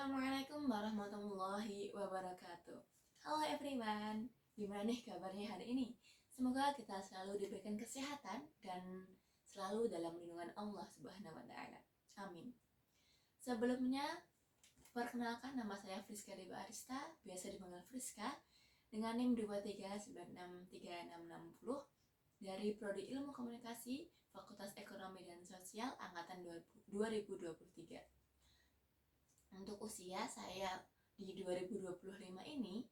Assalamualaikum warahmatullahi wabarakatuh. Halo everyone, gimana nih kabarnya hari ini? Semoga kita selalu diberikan kesehatan dan selalu dalam lindungan Allah Subhanahu wa Ta'ala. Amin. Sebelumnya, perkenalkan nama saya Friska Deba Arista, biasa dipanggil Friska, dengan NIM 23963660 dari Prodi Ilmu Komunikasi, Fakultas Ekonomi dan Sosial Angkatan 2023. Untuk usia saya di 2025 ini,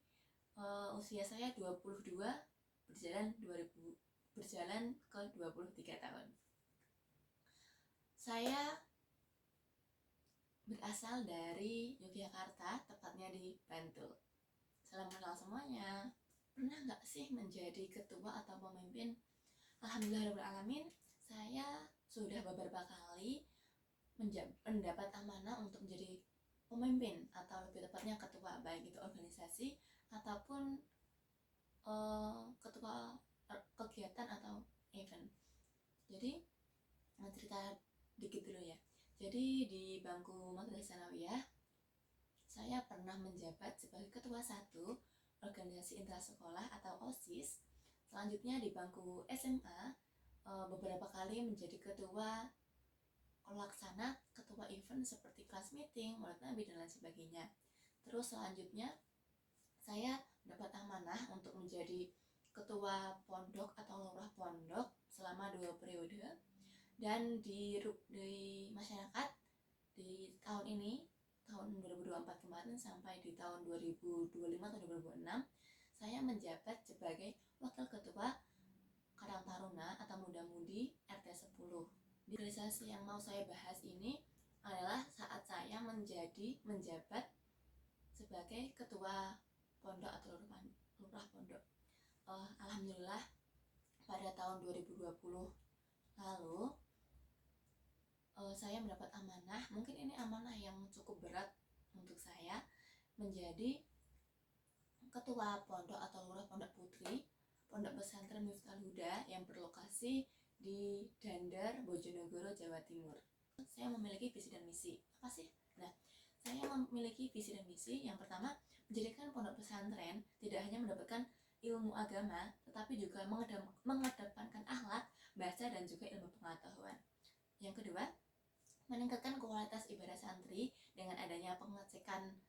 usia saya 22 berjalan ke 23 tahun. Saya berasal dari Yogyakarta, tepatnya di Bantul. Salam kenal semuanya. Pernah nggak sih menjadi ketua atau pemimpin? Alhamdulillahirrahmanirrahim, saya sudah beberapa kali mendapat amanah untuk menjadi pemimpin atau lebih tepatnya ketua, baik itu organisasi ataupun ketua kegiatan atau event. Jadi cerita dikit dulu ya. Jadi di bangku madrasah sanawiyah saya pernah menjabat sebagai ketua 1 organisasi intrasekolah atau OSIS. Selanjutnya di bangku SMA beberapa kali menjadi ketua pelaksana, ketua event seperti kelas meeting, maulid nabi, dan lain sebagainya. Terus selanjutnya saya dapat amanah untuk menjadi ketua pondok atau lurah pondok selama 2 periode. Dan di masyarakat di tahun ini, tahun 2024 kemarin sampai di tahun 2025 atau 2026, saya menjabat sebagai wakil ketua Karang Taruna atau Muda Mudi RT 10. Di organisasi yang mau saya bahas ini adalah saat saya menjabat sebagai ketua pondok atau lurah pondok. Alhamdulillah pada tahun 2020 lalu saya mendapat amanah, mungkin ini amanah yang cukup berat untuk saya, menjadi ketua pondok atau lurah pondok putri Pondok Pesantren Miftahul Huda yang berlokasi di Dandar, Bojonegoro, Jawa Timur. Saya memiliki visi dan misi. Apa sih? Nah, saya memiliki visi dan misi. Yang pertama, menjadikan pondok pesantren tidak hanya mendapatkan ilmu agama, tetapi juga mengedepankan akhlak, bahasa, dan juga ilmu pengetahuan. Yang kedua, meningkatkan kualitas ibadah santri dengan adanya pengecekan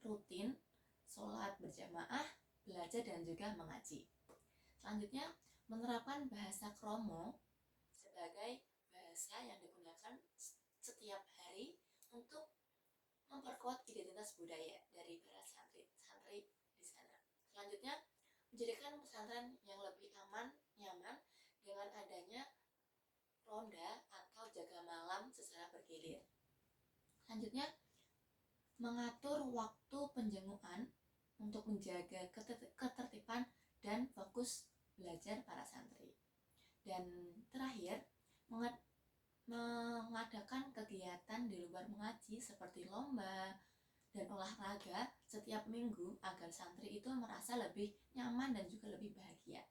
rutin, sholat berjamaah, belajar, dan juga mengaji. Selanjutnya, menerapkan bahasa kromo sebagai bahasa yang digunakan setiap hari untuk memperkuat identitas budaya dari para santri di sana. Selanjutnya, menjadikan pesantren yang lebih aman, nyaman dengan adanya ronda atau jaga malam secara bergilir. Selanjutnya, mengatur waktu penjengukan untuk menjaga ketertiban dan fokus belajar para santri. Dan terakhir, mengadakan kegiatan di luar mengaji seperti lomba dan olahraga setiap minggu agar santri itu merasa lebih nyaman dan juga lebih bahagia.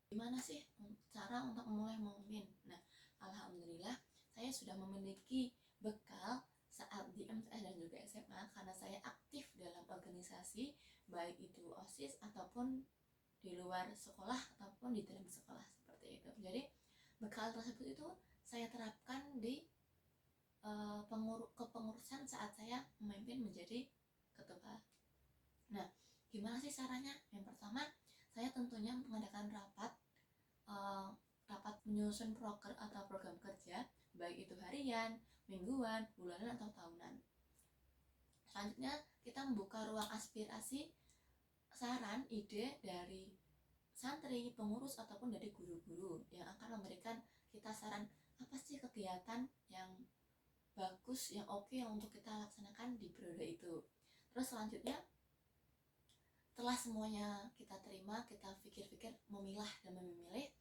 Gimana sih cara untuk mulai memimpin? Nah, alhamdulillah saya sudah memiliki bekal saat di MTS dan juga SMA karena saya aktif dalam organisasi, baik itu OSIS ataupun di luar sekolah ataupun di dalam sekolah seperti itu. Jadi bekal tersebut itu saya terapkan di kepengurusan saat saya memimpin menjadi ketua. Nah, gimana sih caranya? Yang pertama, saya tentunya mengadakan rapat menyusun proker atau program kerja, baik itu harian, mingguan, bulanan, atau tahunan. Selanjutnya, kita membuka ruang aspirasi, saran, ide dari santri, pengurus, ataupun dari guru-guru yang akan memberikan kita saran apa sih kegiatan yang bagus, yang oke yang untuk kita laksanakan di periode itu. Terus selanjutnya, setelah semuanya kita terima, kita pikir-pikir, memilah dan memilih,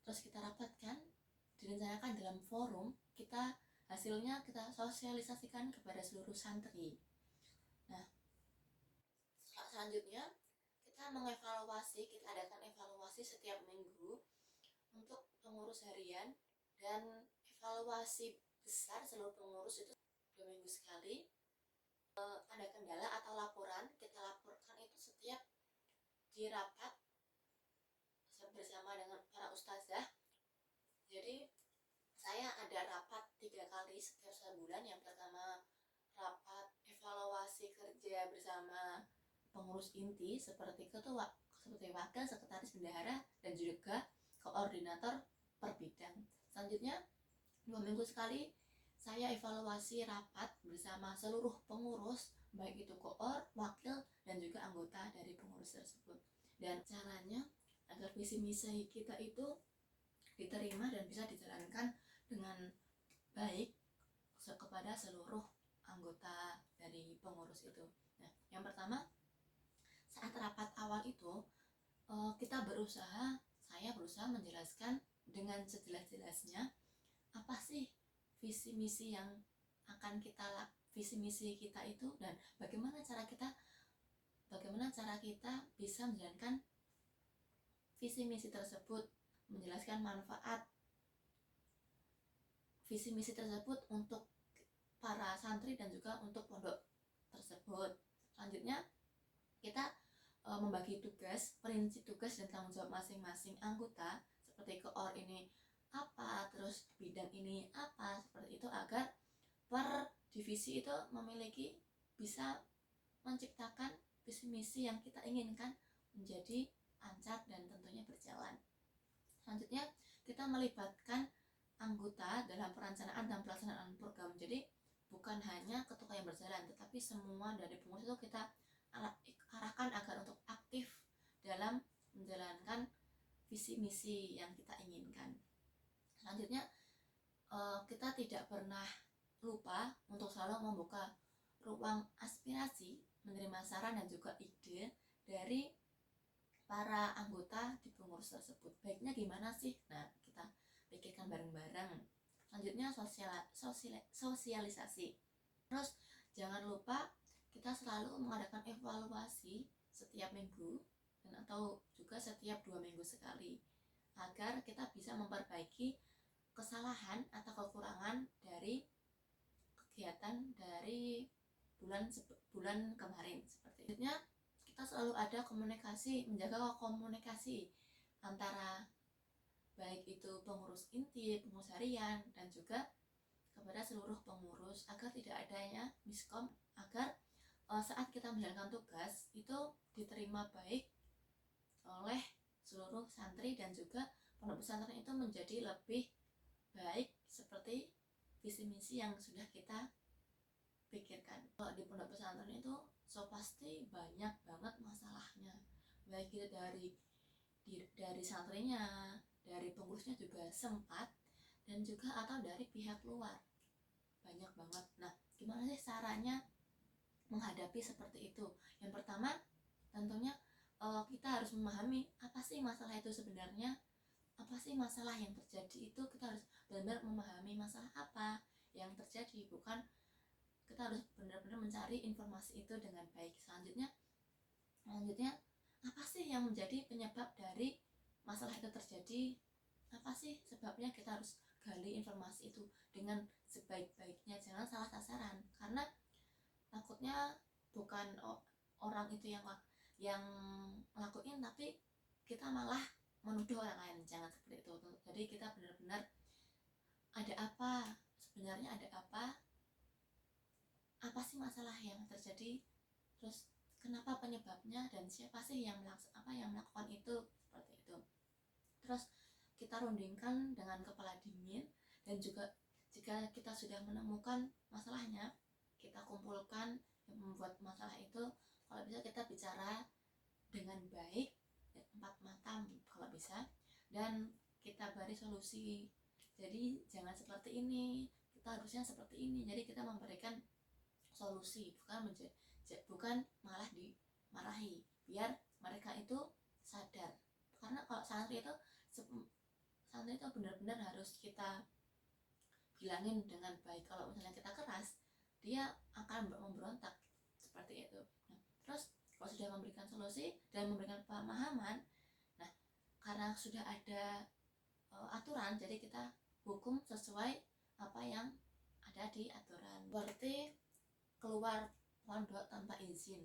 terus kita rapatkan, direncanakan dalam forum, hasilnya kita sosialisasikan kepada seluruh santri. Nah, selanjutnya kita adakan evaluasi setiap minggu untuk pengurus harian, dan evaluasi besar seluruh pengurus itu 2 minggu sekali. ada kendala atau laporan, kita laporkan itu setiap di rapat bersama dengan para ustazah. Jadi saya ada rapat 3 kali setiap sebulan. Yang pertama rapat evaluasi kerja bersama pengurus inti seperti ketua, seperti wakil, sekretaris, bendahara, dan juga koordinator per bidang. Selanjutnya 2 minggu sekali saya evaluasi rapat bersama seluruh pengurus, baik itu koor, wakil, dan juga anggota dari pengurus tersebut. Dan caranya agar visi misi kita itu diterima dan bisa dijalankan dengan baik kepada seluruh anggota dari pengurus itu. Nah, yang pertama, saat rapat awal itu saya berusaha menjelaskan dengan sejelas-jelasnya apa sih visi misi yang akan visi misi kita itu, dan bagaimana cara kita bisa menjalankan visi misi tersebut, menjelaskan manfaat visi misi tersebut untuk para santri dan juga untuk pondok tersebut. Selanjutnya kita membagi tugas, prinsip tugas dan tanggung jawab masing-masing anggota, seperti koor ini apa, terus bidang ini apa, seperti itu, agar per divisi itu bisa menciptakan visi misi yang kita inginkan menjadi lancar dan tentunya berjalan. Selanjutnya kita melibatkan anggota dalam perencanaan dan pelaksanaan program. Jadi bukan hanya ketua yang berjalan, tetapi semua dari pengurus itu kita arahkan agar untuk aktif dalam menjalankan visi misi yang kita inginkan. Selanjutnya kita tidak pernah lupa untuk selalu membuka ruang aspirasi, menerima saran dan juga ide dari para anggota di pengurus tersebut. Baiknya gimana sih? Nah, kita pikirkan bareng-bareng. Selanjutnya sosialisasi. Terus jangan lupa kita selalu mengadakan evaluasi setiap minggu dan atau juga setiap 2 minggu sekali, agar kita bisa memperbaiki kesalahan atau kekurangan dari kegiatan dari bulan kemarin. Sepertinya kita selalu ada komunikasi, menjaga komunikasi antara baik itu pengurus inti, pengurus harian, dan juga kepada seluruh pengurus, agar tidak adanya miskom, agar saat kita menjalankan tugas itu diterima baik oleh seluruh santri dan juga pondok pesantren itu menjadi lebih baik seperti visi misi yang sudah kita pikirkan. Kalau di pondok pesantren itu pasti banyak banget masalahnya, baik itu dari santrinya, dari pengurusnya juga sempat, dan juga atau dari pihak luar, banyak banget. Nah, gimana sih caranya menghadapi seperti itu? Yang pertama tentunya kita harus memahami apa sih masalah itu sebenarnya, apa sih masalah yang terjadi itu. Kita harus benar-benar memahami masalah apa yang terjadi, bukan kita harus benar-benar mencari informasi itu dengan baik. Selanjutnya apa sih yang menjadi penyebab dari masalah itu terjadi, apa sih sebabnya. Kita harus gali informasi itu dengan sebaik-baiknya, jangan salah sasaran, karena takutnya bukan orang itu yang ngelakuin, tapi kita malah menuduh orang lain. Jangan seperti itu. Jadi kita benar-benar sebenarnya ada apa sih masalah yang terjadi, terus kenapa penyebabnya, dan siapa sih yang melakukan itu, seperti itu. Terus kita rundingkan dengan kepala dingin, dan juga jika kita sudah menemukan masalahnya, kita kumpulkan yang membuat masalah itu. Kalau bisa kita bicara dengan baik, 4 mata kalau bisa, dan kita beri solusi. Jadi jangan seperti ini, kita harusnya seperti ini. Jadi kita memberikan solusi, bukan malah dimarahi, biar mereka itu sadar. Karena kalau santri itu benar-benar harus kita bilangin dengan baik. Kalau misalnya kita keras, dia akan memberontak, seperti itu. Nah, terus kalau sudah memberikan solusi dan memberikan pemahaman, nah karena sudah ada aturan, jadi kita hukum sesuai apa yang ada di aturan. Berarti keluar pondok tanpa izin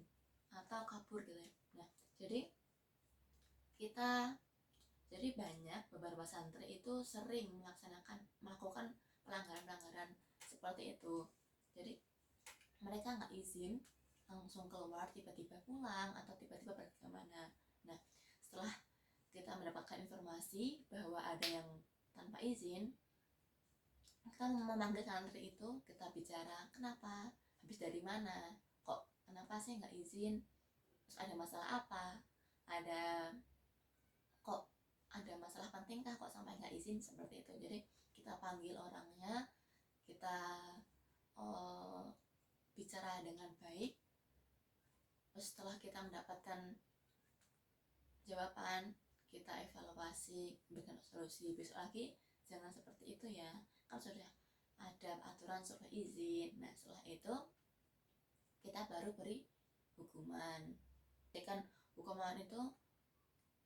atau kabur gitu ya. Nah, jadi banyak beberapa santri itu sering melakukan pelanggaran-pelanggaran seperti itu. Jadi mereka nggak izin langsung keluar, tiba-tiba pulang atau tiba-tiba pergi kemana. Nah, setelah kita mendapatkan informasi bahwa ada yang tanpa izin, kita memanggil santri itu, kita bicara, kenapa, habis dari mana, kok kenapa sih nggak izin, terus ada masalah apa, kok ada masalah pentingkah kok sampai nggak izin, seperti itu. Jadi kita panggil orangnya, kita bicara dengan baik. Terus setelah kita mendapatkan jawaban, kita evaluasi, berikan solusi. Besok lagi jangan seperti itu ya, kan sudah ada aturan surat izin. Nah, setelah itu kita baru beri hukuman. Jadi kan hukuman itu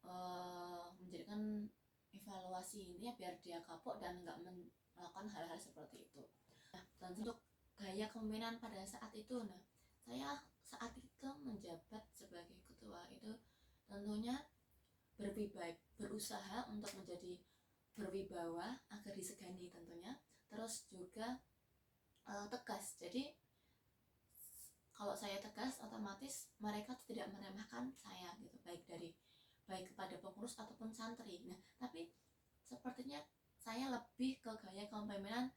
menjadikan evaluasi ini ya, biar dia kapok dan nggak melakukan hal-hal seperti itu. Nah, dan untuk gaya kepemimpinan pada saat itu, nah saya saat itu menjabat sebagai ketua itu tentunya berusaha untuk menjadi berwibawa agar disegani tentunya, terus juga tegas. Jadi kalau saya tegas, otomatis mereka tidak meremehkan saya gitu, baik kepada pengurus ataupun santri. Nah, tapi sepertinya saya lebih ke gaya kepemimpinan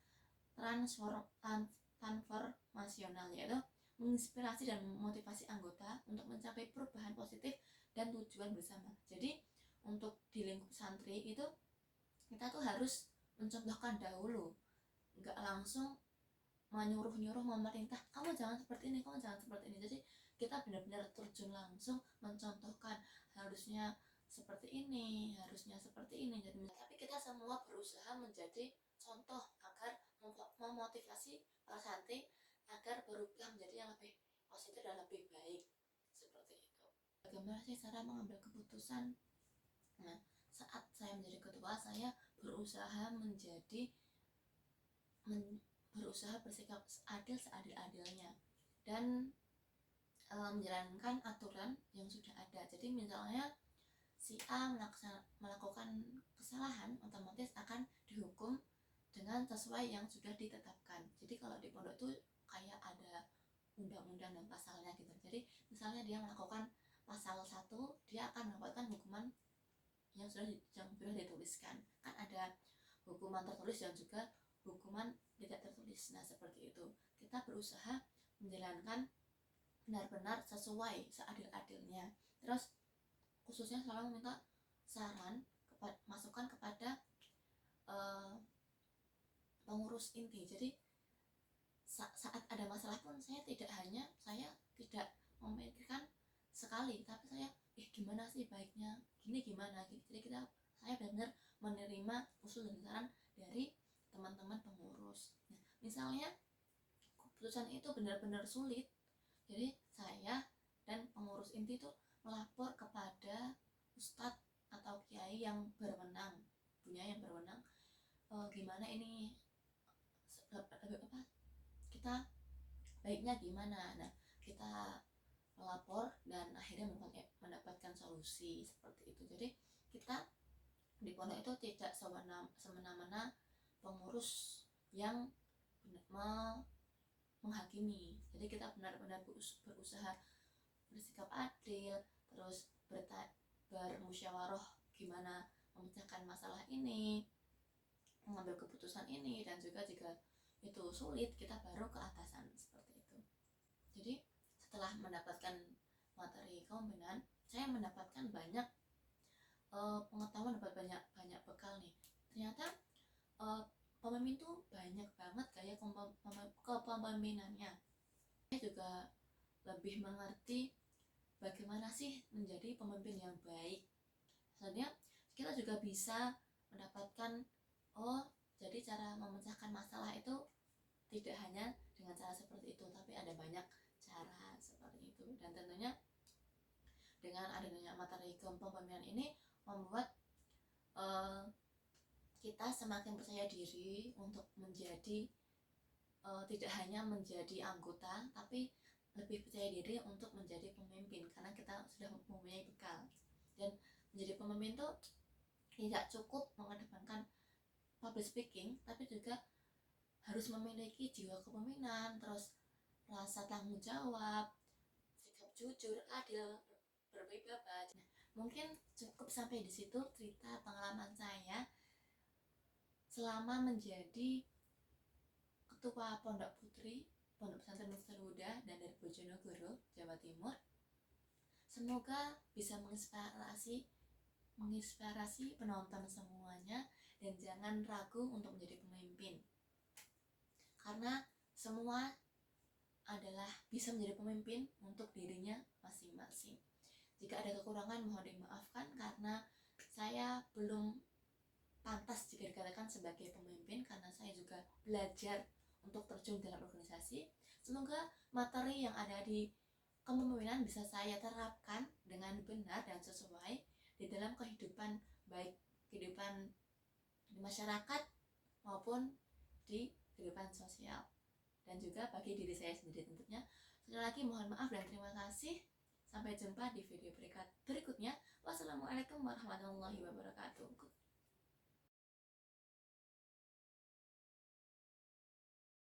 transformasional, yaitu menginspirasi dan memotivasi anggota untuk mencapai perubahan positif dan tujuan bersama. Jadi untuk di lingkup santri itu kita tuh harus mencontohkan dahulu, nggak langsung menyuruh-nyuruh, memerintah, kamu jangan seperti ini, kamu jangan seperti ini. Jadi kita benar-benar terjun langsung mencontohkan, harusnya seperti ini, harusnya seperti ini. Jadi, tapi kita semua berusaha menjadi contoh agar memotivasi para santri agar berubah menjadi yang lebih positif dan lebih baik, seperti itu. Bagaimana sih cara mengambil keputusan? Nah, saat saya menjadi ketua, saya berusaha berusaha bersikap adil seadil-adilnya dan menjalankan aturan yang sudah ada. Jadi misalnya si A melakukan kesalahan, otomatis akan dihukum dengan sesuai yang sudah ditetapkan. Jadi kalau di pondok itu kayak ada undang-undang dan pasalnya gitu. Jadi misalnya dia melakukan pasal 1, dia akan mendapatkan hukuman yang sudah dituliskan. Kan ada hukuman tertulis dan juga hukuman tidak tertulis. Nah, seperti itu. Kita berusaha menjalankan benar-benar sesuai seadil-adilnya. Terus khususnya selalu meminta saran, masukan kepada pengurus inti. Jadi saat ada masalah pun saya tidak memikirkan sekali, tapi saya gimana sih baiknya, gini gimana gitu. Jadi saya benar-benar menerima usul dan saran dari teman-teman pengurus. Nah, misalnya keputusan itu benar-benar sulit, jadi saya dan pengurus inti itu melapor kepada ustadz atau kiai yang berwenang, gimana ini kita baiknya gimana. Nah, kita melapor dan akhirnya mendapatkan solusi seperti itu. Jadi kita di pondok itu tidak semena-mena pengurus yang menghakimi. Jadi kita benar-benar berusaha bersikap adil, terus bermusyawarah gimana memecahkan masalah ini, mengambil keputusan ini, dan juga jika itu sulit kita baru ke atasan, seperti itu. Jadi setelah mendapatkan materi kepemimpinan, saya mendapatkan banyak pengetahuan, dapat banyak bekal nih. Ternyata pemimpin tuh banyak banget gaya kepemimpinannya. Saya juga lebih mengerti bagaimana sih menjadi pemimpin yang baik. Sebenarnya kita juga bisa mendapatkan jadi cara memecahkan masalah itu tidak hanya dengan cara seperti itu, tapi ada banyak cara seperti itu. Dan tentunya dengan adanya materi kepemimpinan ini membuat kita semakin percaya diri untuk menjadi tidak hanya menjadi anggota, tapi lebih percaya diri untuk menjadi pemimpin, karena kita sudah mempunyai bekal. Dan menjadi pemimpin tuh tidak cukup mengedepankan public speaking, tapi juga harus memiliki jiwa kepemimpinan, terus rasa tanggung jawab, sikap jujur, adil, berwibawa. Mungkin cukup sampai di situ cerita pengalaman saya selama menjadi ketua Pondok Putri, Pondok Pesantren Miftal Huda dan dari Bojonegoro, Jawa Timur. Semoga bisa menginspirasi penonton semuanya, dan jangan ragu untuk menjadi pemimpin. Karena semua adalah bisa menjadi pemimpin untuk dirinya masing-masing. Jika ada kekurangan mohon dimaafkan, karena saya belum pantas jika dikatakan sebagai pemimpin, karena saya juga belajar untuk terjun dalam organisasi. Semoga materi yang ada di kepemimpinan bisa saya terapkan dengan benar dan sesuai di dalam kehidupan, baik kehidupan di masyarakat maupun di kehidupan sosial, dan juga bagi diri saya sendiri tentunya. Sekali lagi mohon maaf dan terima kasih. Sampai jumpa di video berikutnya. Wassalamualaikum warahmatullahi wabarakatuh.